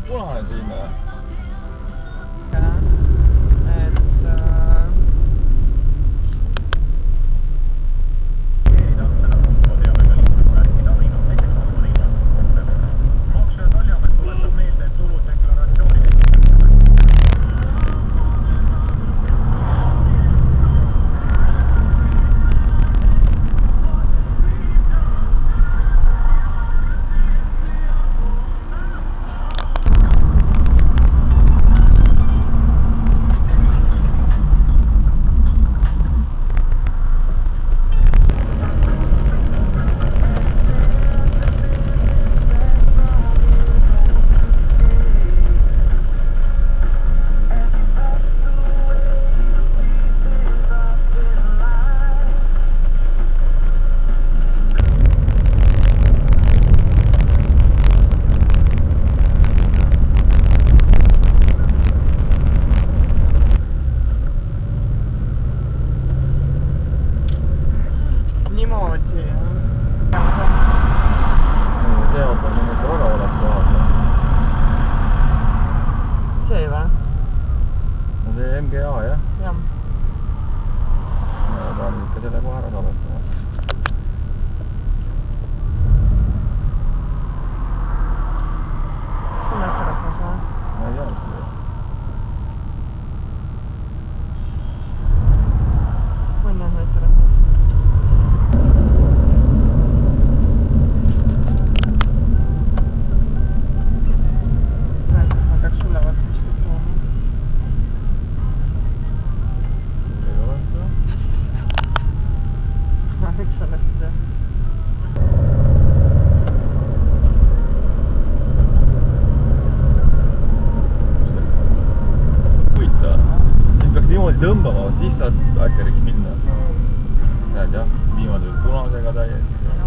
punane siin või? MGA jah? Jah. Ma tahan ikka selle kohe ära salvestama. See on äkki rahvas või? Ma ei tea, mis see on. Mõni on väike rahvas. Ma peaks sulle vaata kuskilt tooma. Miks sa lähtid jah? huvitav. Siin peaks niimoodi tõmbama, siis saad äkkeriks minna. Näed jah, viimane punasega täiesti.